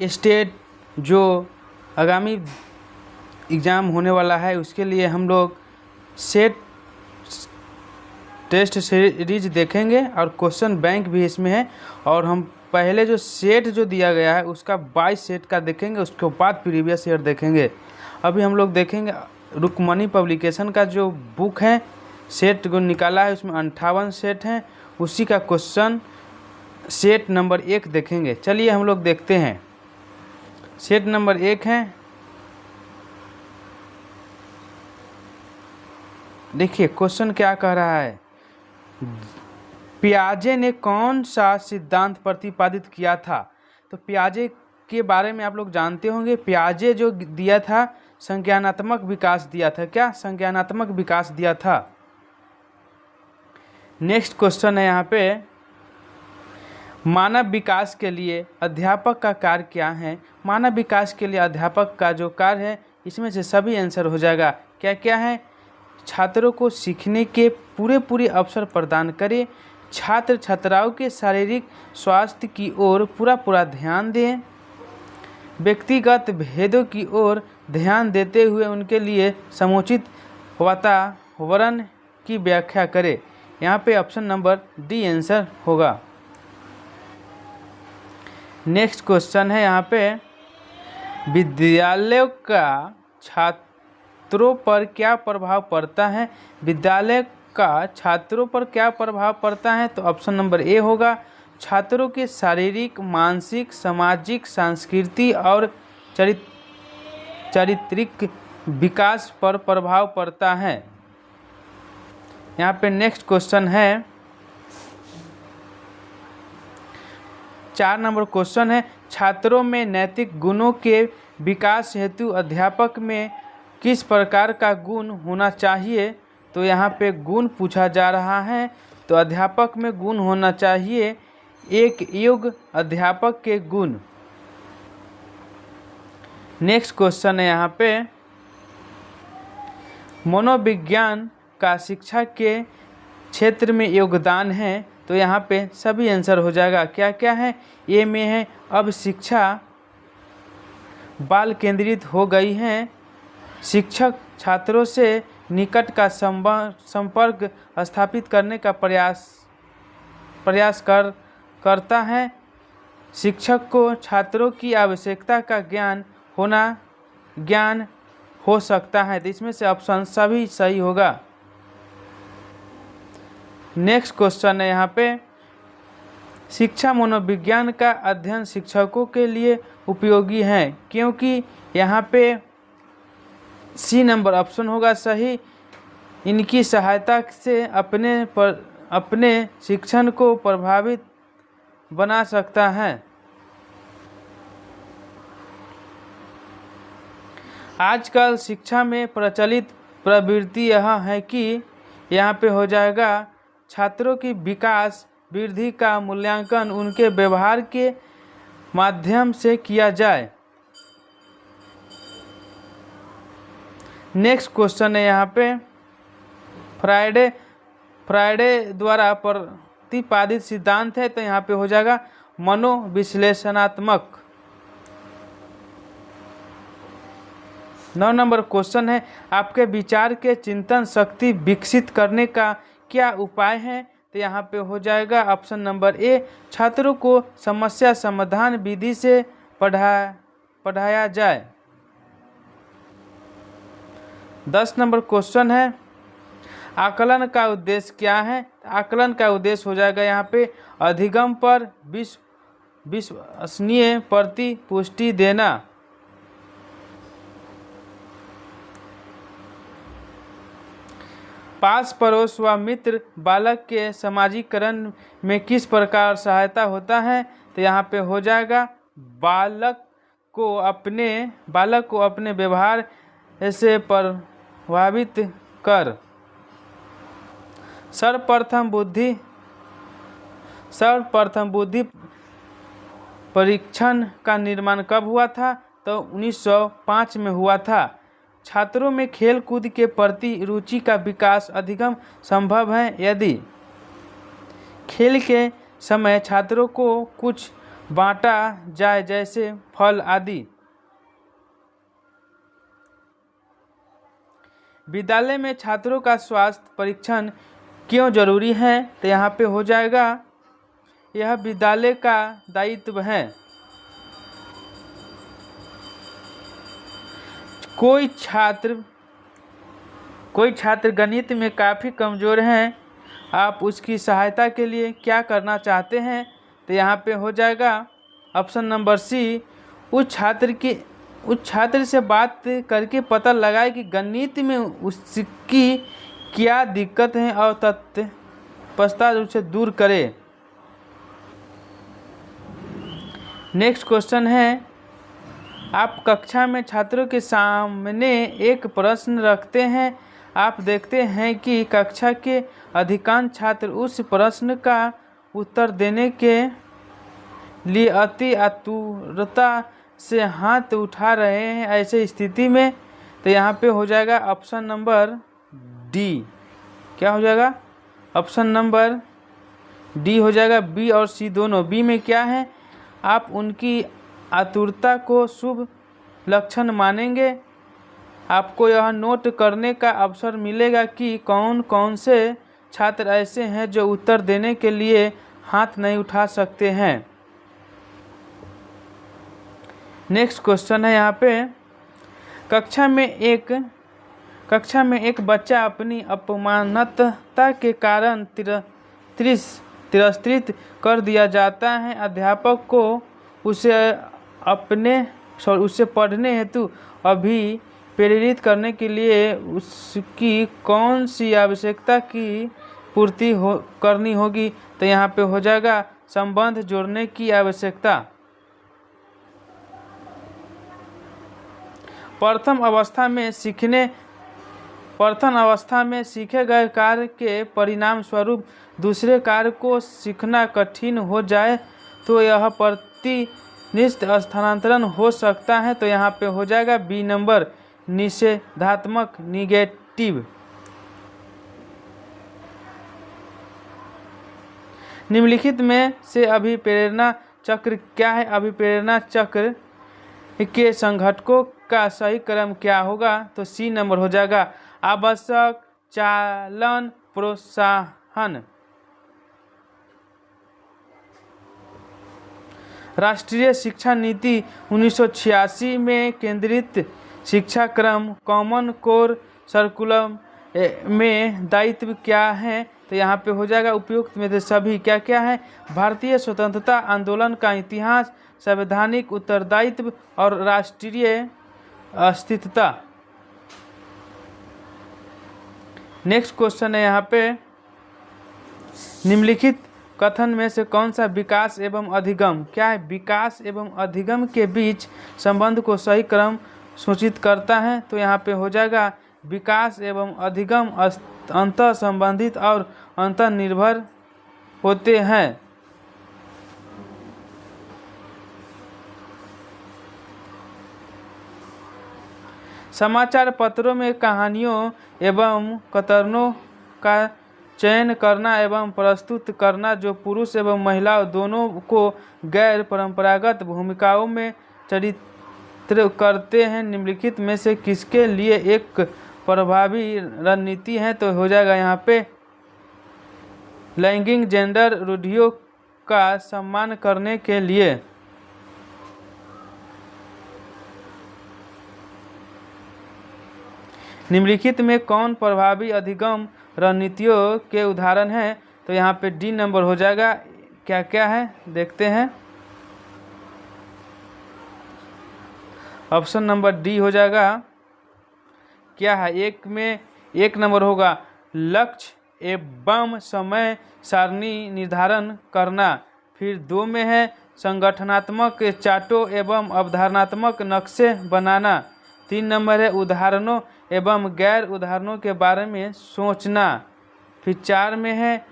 State जो आगामी exam होने वाला है उसके लिए हम लोग सेट टेस्ट सीरीज देखेंगे और क्वेश्चन बैंक भी इसमें है। और हम पहले जो सेट जो दिया गया है उसका 22 सेट का देखेंगे, उसके बाद प्रीवियस ईयर देखेंगे। अभी हम लोग देखेंगे रुक्मणी पब्लिकेशन का जो बुक है, सेट को निकाला है, उसमें 58 सेट हैं, उसी का क्वेश्चन सेट नंबर 1 देखेंगे। चलिए हम लोग देखते हैं। सेट नंबर 1 है, देखिए क्वेश्चन क्या कह रहा है। पियाजे ने कौन सा सिद्धांत प्रतिपादित किया था? तो पियाजे के बारे में आप लोग जानते होंगे। पियाजे जो दिया था संज्ञानात्मक विकास दिया था। क्या संज्ञानात्मक विकास दिया था? नेक्स्ट क्वेश्चन है यहाँ पे, मानव विकास के लिए अध्यापक का कार्य क्या है? मानव विकास के लिए अध्यापक का जो कार्य है, इसमें से सभी आंसर हो जाएगा। क्या क्या है? छात्रों को सीखने के पूरे अवसर प्रदान करें, छात्र छात्राओं के शारीरिक स्वास्थ्य की ओर पूरा ध्यान दें, व्यक्तिगत भेदों की ओर ध्यान देते हुए उनके लिए समुचित वातावरण की व्याख्या करें। यहाँ पे ऑप्शन नंबर डी आंसर होगा। नेक्स्ट क्वेश्चन है यहाँ पे, विद्यालयों का छात्रों पर क्या प्रभाव पड़ता है? विद्यालय का छात्रों पर क्या प्रभाव पड़ता है? तो ऑप्शन नंबर ए होगा, छात्रों के शारीरिक, मानसिक, सामाजिक, सांस्कृतिक और चारित्रिक विकास पर प्रभाव पड़ता है। यहाँ पे नेक्स्ट क्वेश्चन है, 4 नंबर क्वेश्चन है, छात्रों में नैतिक गुणों के विकास हेतु अध्यापक में किस प्रकार का गुण होना चाहिए? तो यहाँ पे गुण पूछा जा रहा है, तो अध्यापक में गुण होना चाहिए एक योग्य अध्यापक के गुण। नेक्स्ट क्वेश्चन है यहाँ पे, मनोविज्ञान का शिक्षा के क्षेत्र में योगदान है। तो यहाँ पे सभी आंसर हो जाएगा। क्या क्या है? ए में है, अब शिक्षा बाल केंद्रित हो गई है, शिक्षक छात्रों से निकट का संपर्क स्थापित करने का प्रयास करता है, शिक्षक को छात्रों की आवश्यकता का ज्ञान हो सकता है। तो इसमें से ऑप्शन सभी सही होगा। नेक्स्ट क्वेश्चन है यहाँ पे, शिक्षा मनोविज्ञान का अध्ययन शिक्षकों के लिए उपयोगी है, क्योंकि यहाँ पे सी नंबर ऑप्शन होगा सही। इनकी सहायता से अपने शिक्षण को प्रभावित बना सकता है। आजकल शिक्षा में प्रचलित प्रवृत्ति यह है कि यहाँ पे हो जाएगा, छात्रों की विकास वृद्धि का मूल्यांकन उनके व्यवहार के माध्यम से किया जाए। नेक्स्ट क्वेश्चन है यहाँ पे, फ्राइडे द्वारा प्रतिपादित सिद्धांत है। तो यहाँ पे हो जाएगा मनोविश्लेषणात्मक। 9 नंबर क्वेश्चन है, आपके विचार के चिंतन शक्ति विकसित करने का क्या उपाय है? तो यहाँ पे हो जाएगा ऑप्शन नंबर ए, छात्रों को समस्या समाधान विधि से पढ़ाया जाए। 10 नंबर क्वेश्चन है, आकलन का उद्देश्य क्या है? आकलन का उद्देश्य हो जाएगा यहाँ पे अधिगम पर विश्वसनीय प्रतिपुष्टि देना। पास पड़ोस व मित्र बालक के समाजीकरण में किस प्रकार सहायता होता है? तो यहाँ पे हो जाएगा बालक को अपने व्यवहार से प्रभावित कर। सर्वप्रथम बुद्धि परीक्षण का निर्माण कब हुआ था? तो 1905 में हुआ था। छात्रों में खेल कूद के प्रति रुचि का विकास अधिगम संभव है यदि खेल के समय छात्रों को कुछ बांटा जाए, जैसे फल आदि। विद्यालय में छात्रों का स्वास्थ्य परीक्षण क्यों जरूरी है? तो यहाँ पे हो जाएगा, यह विद्यालय का दायित्व है। कोई छात्र गणित में काफ़ी कमज़ोर हैं, आप उसकी सहायता के लिए क्या करना चाहते हैं? तो यहाँ पे हो जाएगा ऑप्शन नंबर सी, उस छात्र से बात करके पता लगाए कि गणित में उसकी क्या दिक्कत है और तत्पश्चात उसे दूर करें। नेक्स्ट क्वेश्चन है, आप कक्षा में छात्रों के सामने एक प्रश्न रखते हैं। आप देखते हैं कि कक्षा के अधिकांश छात्र उस प्रश्न का उत्तर देने के लिए अति आतुरता से हाथ उठा रहे हैं। ऐसे स्थिति में तो यहाँ पे हो जाएगा ऑप्शन नंबर डी। क्या हो जाएगा? ऑप्शन नंबर डी हो जाएगा। बी और सी दोनों। बी में क्या है? आप उनकी आतुरता को शुभ लक्षण मानेंगे। आपको यह नोट करने का अवसर मिलेगा कि कौन कौन से छात्र ऐसे हैं जो उत्तर देने के लिए हाथ नहीं उठा सकते हैं। नेक्स्ट क्वेश्चन है यहाँ पे, कक्षा में एक बच्चा अपनी अपमानता के कारण तिरस्कृत कर दिया जाता है। अध्यापक को उसे पढ़ने हेतु अभी प्रेरित करने के लिए उसकी कौन सी आवश्यकता की पूर्ति करनी होगी? तो यहाँ पे हो जाएगा संबंध जोड़ने की आवश्यकता। प्रथम अवस्था में सीखे गए कार्य के परिणाम स्वरूप दूसरे कार्य को सीखना कठिन हो जाए तो यह प्रतिनिष्ठ स्थानांतरण हो सकता है। तो यहाँ पे हो जाएगा बी नंबर, निषेधात्मक, निगेटिव। निम्नलिखित में से अभिप्रेरणा चक्र क्या है? अभिप्रेरणा चक्र के संघटकों का सही क्रम क्या होगा? तो सी नंबर हो जाएगा, आवश्यक, चालन, प्रोत्साहन। राष्ट्रीय शिक्षा नीति 1986 में केंद्रित शिक्षा क्रम कॉमन कोर सर्कुलम में दायित्व क्या है? तो यहाँ पे हो जाएगा उपयुक्त में से सभी। क्या क्या है? भारतीय स्वतंत्रता आंदोलन का इतिहास, संवैधानिक उत्तरदायित्व और राष्ट्रीय अस्तित्वता। नेक्स्ट क्वेश्चन है यहाँ पे, निम्नलिखित कथन में से कौन सा विकास एवं अधिगम, क्या है? विकास एवं अधिगम के बीच संबंध को सही क्रम सूचित करता है। तो यहाँ पे हो जाएगा विकास एवं अधिगम अंतः संबंधित और अंतः निर्भर होते हैं। समाचार पत्रों में कहानियों एवं कथनों का चयन करना एवं प्रस्तुत करना जो पुरुष एवं महिला दोनों को गैर परंपरागत भूमिकाओं में चरित्र करते हैं, निम्नलिखित में से किसके लिए एक प्रभावी रणनीति है? तो हो जाएगा यहाँ पे लैंगिक जेंडर रूढ़ियों का सम्मान करने के लिए। निम्नलिखित में कौन प्रभावी अधिगम रणनीतियों के उदाहरण हैं? तो यहाँ पे डी नंबर हो जाएगा। क्या क्या है देखते हैं। ऑप्शन नंबर डी हो जाएगा। क्या है? एक नंबर होगा लक्ष्य एवं समय सारणी निर्धारण करना। फिर 2 में है संगठनात्मक चार्टों एवं अवधारणात्मक नक्शे बनाना। 3 नंबर है उदाहरणों एवं गैर उदाहरणों के बारे में सोचना। फिर 4 में है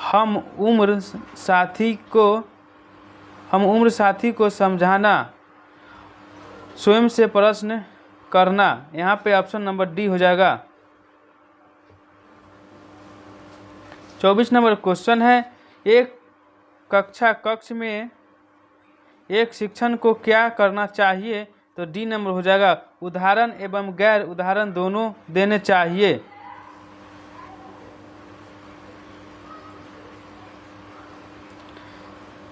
हम उम्र साथी को समझाना, स्वयं से प्रश्न करना। यहाँ पे ऑप्शन नंबर डी हो जाएगा। 24 नंबर क्वेश्चन है, एक कक्ष में एक शिक्षक को क्या करना चाहिए, तो डी नंबर हो जाएगा उदाहरण एवं गैर उदाहरण दोनों देने चाहिए।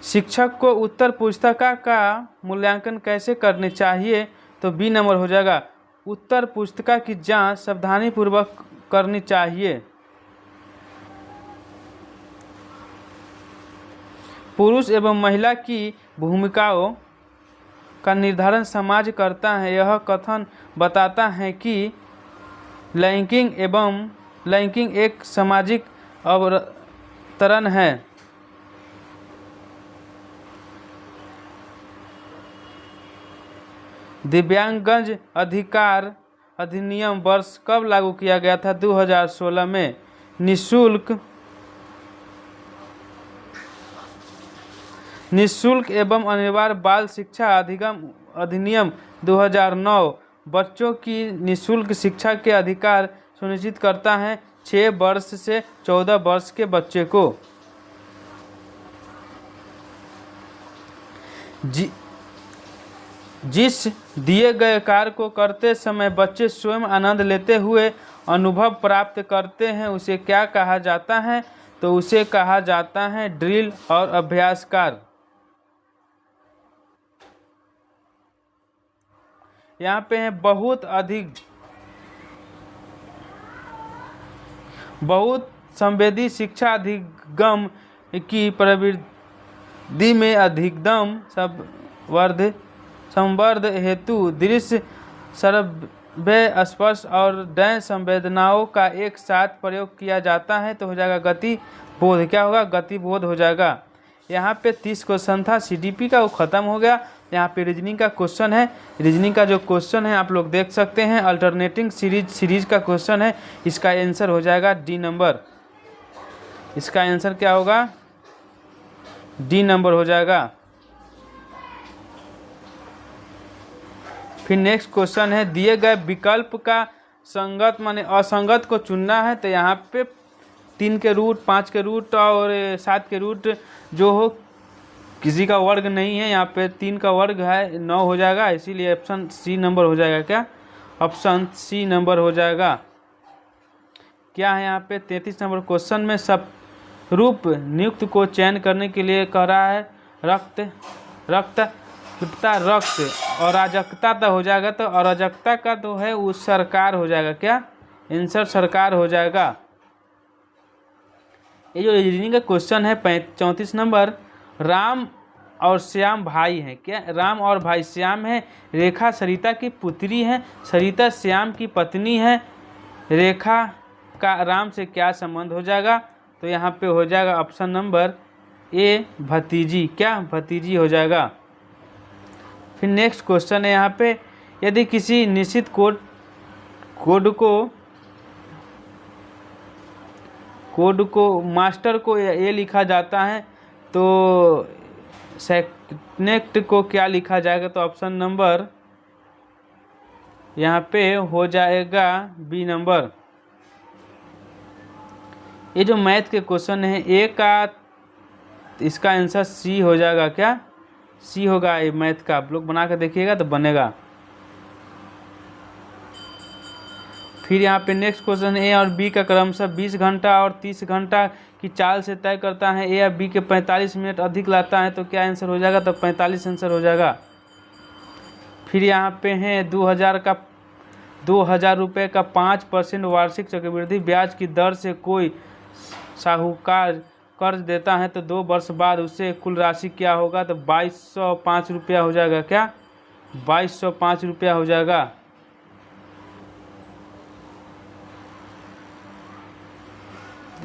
शिक्षक को उत्तर पुस्तिका का मूल्यांकन कैसे करनी चाहिए, तो बी नंबर हो जाएगा उत्तर पुस्तिका की जांच सावधानीपूर्वक करनी चाहिए। पुरुष एवं महिला की भूमिकाओं का निर्धारण समाज करता है। यह कथन बताता है कि लैंगिक एक सामाजिक अवतरण है। दिव्यांगजन अधिकार अधिनियम वर्ष कब लागू किया गया था, 2016 में। निःशुल्क एवं अनिवार्य बाल शिक्षा अधिनियम 2009 बच्चों की निःशुल्क शिक्षा के अधिकार सुनिश्चित करता है 6 वर्ष से 14 वर्ष के बच्चे को। जिस दिए गए कार्य को करते समय बच्चे स्वयं आनंद लेते हुए अनुभव प्राप्त करते हैं उसे क्या कहा जाता है, तो उसे कहा जाता है ड्रिल और अभ्यास कार्य। यहाँ पे है बहुत संवेदी शिक्षा अधिगम की प्रवृत्ति में अधिगम संवर्ध हेतु दृश्य श्रव्य स्पर्श और डैश संवेदनाओं का एक साथ प्रयोग किया जाता है, तो हो जाएगा गति बोध। क्या होगा, गति बोध हो जाएगा। यहाँ पे 30 क्वेश्चन था सीडीपी का, वो ख़त्म हो गया। यहाँ पे रीजनिंग का क्वेश्चन है। रीजनिंग का जो क्वेश्चन है आप लोग देख सकते हैं, अल्टरनेटिंग सीरीज का क्वेश्चन है। इसका आंसर हो जाएगा डी नंबर। इसका आंसर क्या होगा, डी नंबर हो जाएगा। फिर नेक्स्ट क्वेश्चन है, दिए गए विकल्प का संगत माने असंगत को चुनना है। तो यहाँ पे 3 के रूट, 5 के रूट और 7 के रूट जो हो किसी का वर्ग नहीं है। यहाँ पे 3 का वर्ग है 9 हो जाएगा, इसीलिए ऑप्शन सी नंबर हो जाएगा। क्या, ऑप्शन सी नंबर हो जाएगा। क्या है यहाँ पे 33 नंबर क्वेश्चन में सब रूप नियुक्त को चयन करने के लिए कह रहा है रक्त अराजकता तो हो जाएगा। तो अराजकता का तो है उस सरकार हो जाएगा। क्या, आंसर सरकार हो जाएगा। ये जो रीजनिंग का क्वेश्चन है 34 नंबर, राम और श्याम भाई हैं। क्या, राम और भाई श्याम है। रेखा सरिता की पुत्री है, सरिता श्याम की पत्नी है। रेखा का राम से क्या संबंध हो जाएगा, तो यहाँ पे हो जाएगा ऑप्शन नंबर ए भतीजी। क्या, भतीजी हो जाएगा। फिर नेक्स्ट क्वेश्चन है यहाँ पे, यदि किसी निश्चित कोड को मास्टर को ए लिखा जाता है तो सेकनेक्ट को क्या लिखा जाएगा, तो ऑप्शन नंबर यहाँ पे हो जाएगा बी नंबर। ये जो मैथ के क्वेश्चन है ए का, इसका आंसर सी हो जाएगा। क्या, सी होगा। ये मैथ का आप लोग बना कर देखिएगा तो बनेगा। फिर यहाँ पे नेक्स्ट क्वेश्चन ए और बी का क्रमशः 20 घंटा और 30 घंटा की चाल से तय करता है। ए या बी के 45 मिनट अधिक लाता है, तो क्या आंसर हो जाएगा, तो 45 आंसर हो जाएगा। फिर यहाँ पे है 2000 रुपये का 5% वार्षिक चक्रवृद्धि ब्याज की दर से कोई साहूकार कर्ज देता है, तो 2 वर्ष बाद उससे कुल राशि क्या होगा, तो 2205 रुपया हो जाएगा। क्या, 2205 रुपया हो जाएगा।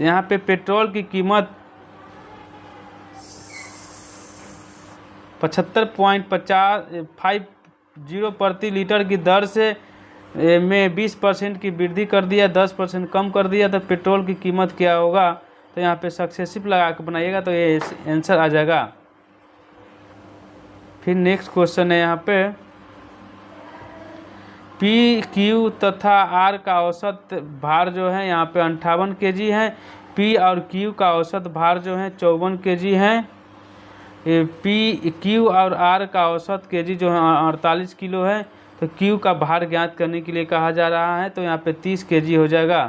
यहाँ पे पेट्रोल की कीमत 75.50 प्रति लीटर की दर से में 20% की वृद्धि कर दिया, 10% कम कर दिया, तो पेट्रोल की कीमत क्या होगा, तो यहाँ पे सक्सेसिव लगा के बनाइएगा तो ये आंसर आ जाएगा। फिर नेक्स्ट क्वेश्चन है यहाँ पे, पी क्यू तथा आर का औसत भार जो है यहाँ पे 58 kg है। पी और क्यू का औसत भार जो है 54 kg है। पी क्यू और आर का औसत केजी जो है 48 किलो है, तो क्यू का भार ज्ञात करने के लिए कहा जा रहा है, तो यहाँ पे 30 केजी हो जाएगा।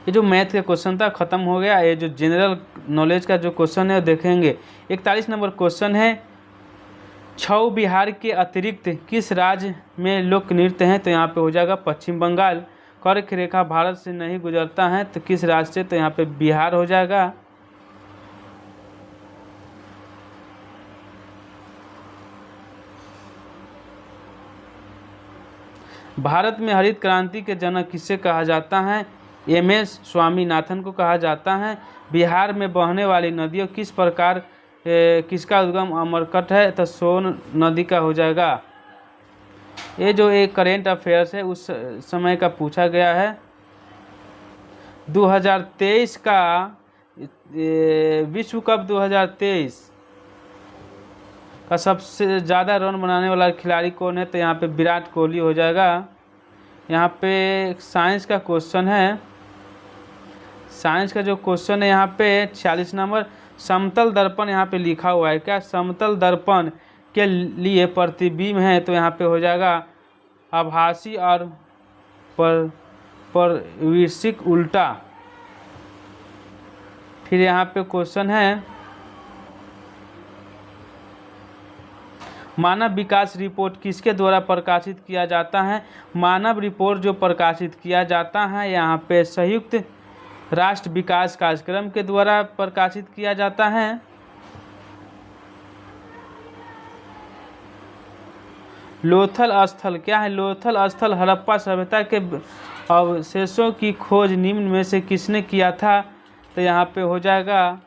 ये जो मैथ का क्वेश्चन था ख़त्म हो गया। ये जो जनरल नॉलेज का जो क्वेश्चन है वो देखेंगे। 41 नंबर क्वेश्चन है, छऊ बिहार के अतिरिक्त किस राज्य में लोक नृत्य हैं, तो यहाँ पे हो जाएगा पश्चिम बंगाल। कर्क रेखा भारत से नहीं गुजरता है, तो किस राज्य से, तो यहाँ पे बिहार हो जाएगा। भारत में हरित क्रांति के जनक किसे कहा जाता है, एम.एस. स्वामीनाथन को कहा जाता है। बिहार में बहने वाली नदियों किस प्रकार किसका उद्गम अमरकंटक है, तो सोन नदी का हो जाएगा। ये जो एक करेंट अफेयर्स है उस समय का पूछा गया है। 2023 का विश्व कप 2023 का सबसे ज़्यादा रन बनाने वाला खिलाड़ी कौन है, तो यहाँ पे विराट कोहली हो जाएगा। यहाँ पे साइंस का क्वेश्चन है। साइंस का जो क्वेश्चन है यहाँ पे 46 नंबर, समतल दर्पण यहाँ पे लिखा हुआ है क्या, समतल दर्पण के लिए प्रतिबिंब है, तो यहाँ पे हो जाएगा आभासी और परिवेशिक उल्टा। फिर यहाँ पे क्वेश्चन है, मानव विकास रिपोर्ट किसके द्वारा प्रकाशित किया जाता है। मानव रिपोर्ट जो प्रकाशित किया जाता है यहाँ पे संयुक्त राष्ट्र विकास कार्यक्रम के द्वारा प्रकाशित किया जाता है। लोथल स्थल क्या है, लोथल स्थल हड़प्पा सभ्यता के अवशेषों की खोज निम्न में से किसने किया था, तो यहाँ पे हो जाएगा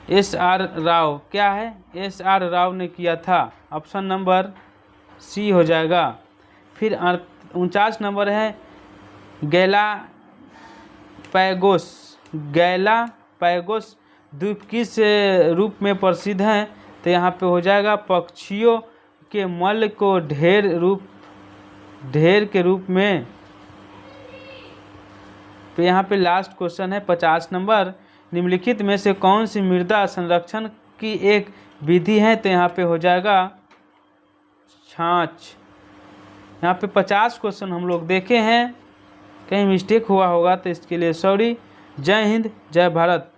एस.आर. राव। क्या है, एस.आर. राव ने किया था। ऑप्शन नंबर सी हो जाएगा। फिर 49 नंबर है, गैलापैगोस द्वीप किस रूप में प्रसिद्ध हैं, तो यहाँ पे हो जाएगा पक्षियों के मल को ढेर के रूप में। तो यहाँ पे लास्ट क्वेश्चन है 50 नंबर, निम्नलिखित में से कौन सी मृदा संरक्षण की एक विधि है, तो यहाँ पे हो जाएगा छाछ। यहाँ पे 50 क्वेश्चन हम लोग देखे हैं, कहीं मिस्टेक हुआ होगा तो इसके लिए सॉरी। जय हिंद, जय भारत।